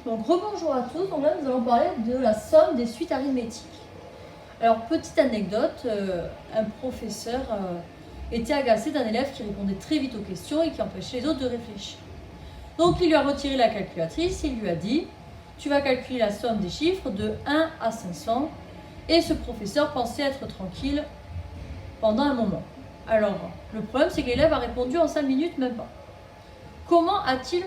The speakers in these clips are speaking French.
Donc rebonjour à tous, donc là nous allons parler de la somme des suites arithmétiques. Alors petite anecdote, un professeur était agacé d'un élève qui répondait très vite aux questions et qui empêchait les autres de réfléchir. Donc il lui a retiré la calculatrice et il lui a dit « Tu vas calculer la somme des chiffres de 1 à 500 » et ce professeur pensait être tranquille pendant un moment. Alors le problème c'est que l'élève a répondu en 5 minutes même pas. Comment a-t-il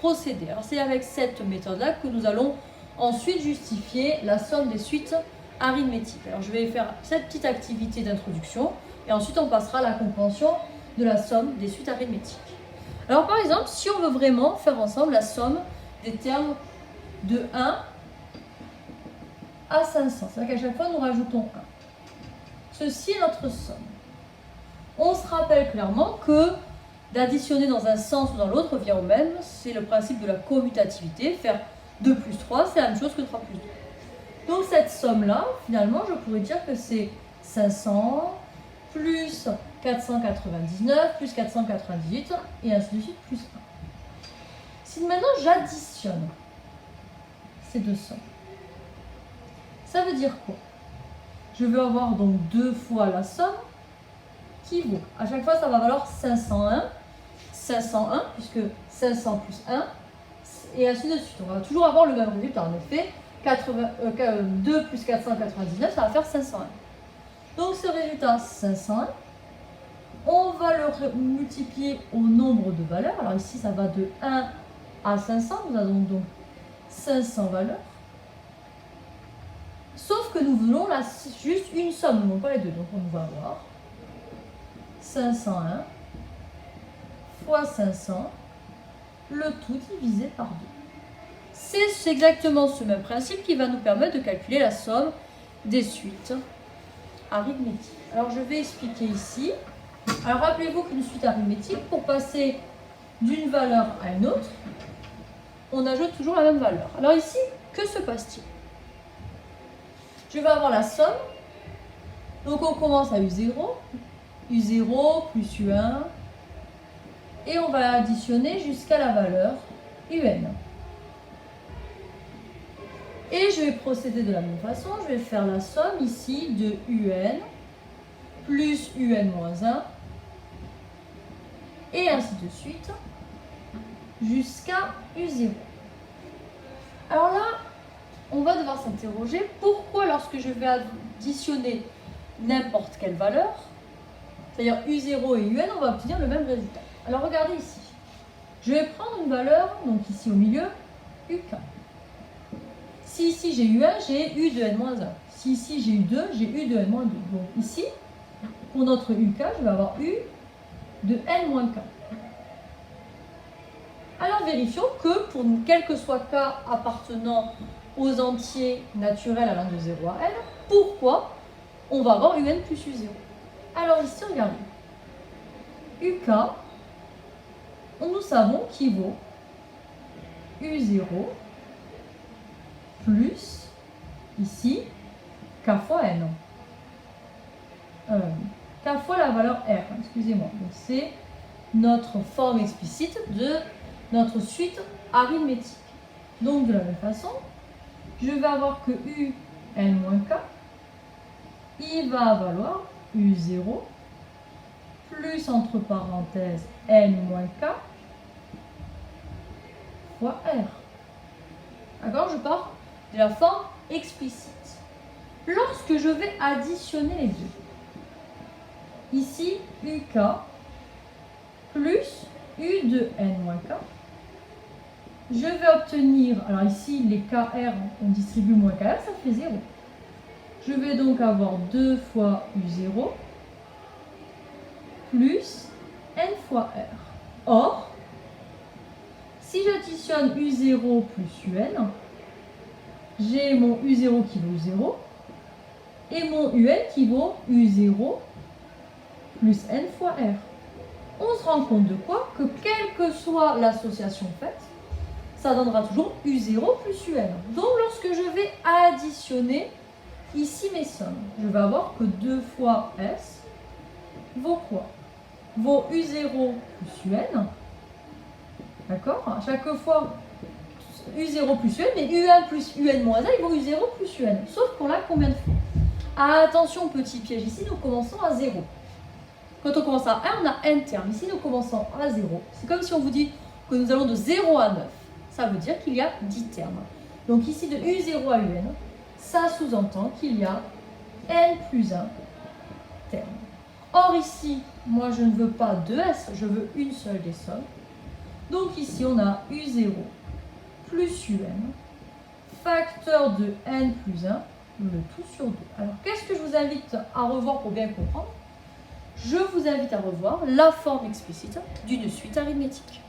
procédé? Alors c'est avec cette méthode-là que nous allons ensuite justifier la somme des suites arithmétiques. Alors je vais faire cette petite activité d'introduction et ensuite on passera à la compréhension de la somme des suites arithmétiques. Alors par exemple, si on veut vraiment faire ensemble la somme des termes de 1 à 500, c'est-à-dire qu'à chaque fois nous rajoutons 1. Ceci est notre somme. On se rappelle clairement que d'additionner dans un sens ou dans l'autre revient au même, c'est le principe de la commutativité. Faire 2 plus 3, c'est la même chose que 3 plus 2. Donc cette somme-là, finalement, je pourrais dire que c'est 500 plus 499 plus 498 et ainsi de suite plus 1. Si maintenant j'additionne ces deux sommes, ça veut dire quoi? Je vais avoir donc 2 fois la somme qui vaut, à chaque fois ça va valoir 501, 501 puisque 500 plus 1 et ainsi de suite. On va toujours avoir le même résultat. En effet, 2 plus 499, ça va faire 501. Donc ce résultat 501, on va le multiplier au nombre de valeurs. Alors ici, ça va de 1 à 500. Nous avons donc 500 valeurs. Sauf que nous voulons là juste une somme, non pas les deux. Donc on va avoir 501 fois 500, le tout divisé par 2. C'est exactement ce même principe qui va nous permettre de calculer la somme des suites arithmétiques. Alors je vais expliquer ici. Alors rappelez-vous qu'une suite arithmétique, pour passer d'une valeur à une autre, on ajoute toujours la même valeur. Alors ici, que se passe-t-il? Je vais avoir la somme. Donc on commence à U0, U0 plus U1, et on va additionner jusqu'à la valeur UN. Et je vais procéder de la même façon, je vais faire la somme ici de UN plus UN moins 1, et ainsi de suite, jusqu'à U0. Alors là, on va devoir s'interroger, pourquoi lorsque je vais additionner n'importe quelle valeur, c'est-à-dire U0 et UN, on va obtenir le même résultat. Alors regardez ici, je vais prendre une valeur, donc ici au milieu, UK. Si ici j'ai U1, j'ai U de N-1. Si ici j'ai U2, j'ai U de N-2. Donc ici, pour notre UK, je vais avoir U de N-K. Alors vérifions que pour quel que soit K appartenant aux entiers naturels allant de 0 à N, pourquoi on va avoir UN plus U0? Alors ici, regardez. UK, nous savons qu'il vaut U0 plus, ici, K fois N. K fois la valeur R, excusez-moi. Donc c'est notre forme explicite de notre suite arithmétique. Donc de la même façon, je vais avoir que U N-K, il va valoir U0 plus entre parenthèses N-K fois R. D'accord? Je pars de la forme explicite. Lorsque je vais additionner les deux, ici UK plus U de N-K, je vais obtenir, alors ici les KR, on distribue moins KR, ça fait 0. Je vais donc avoir 2 fois U0 plus N fois R. Or, si j'additionne U0 plus UN, j'ai mon U0 qui vaut 0 et mon UN qui vaut U0 plus N fois R. On se rend compte de quoi? Que quelle que soit l'association faite, ça donnera toujours U0 plus UN. Donc lorsque je vais additionner ici mes sommes, je vais avoir que 2 fois S vaut quoi? Vaut U0 plus UN. D'accord? À chaque fois, U0 plus UN, mais UN plus UN moins 1, ils vont U0 plus UN. Sauf qu'on l'a combien de fois? Attention, petit piège, ici nous commençons à 0. Quand on commence à 1, on a n termes. Ici nous commençons à 0. C'est comme si on vous dit que nous allons de 0 à 9. Ça veut dire qu'il y a 10 termes. Donc ici de U0 à UN, ça sous-entend qu'il y a n plus 1 termes. Or ici, moi je ne veux pas de S, je veux une seule des sommes. Donc ici on a U0 plus UN, facteur de n plus 1, le tout sur 2. Alors qu'est-ce que je vous invite à revoir pour bien comprendre? Je vous invite à revoir la forme explicite d'une suite arithmétique.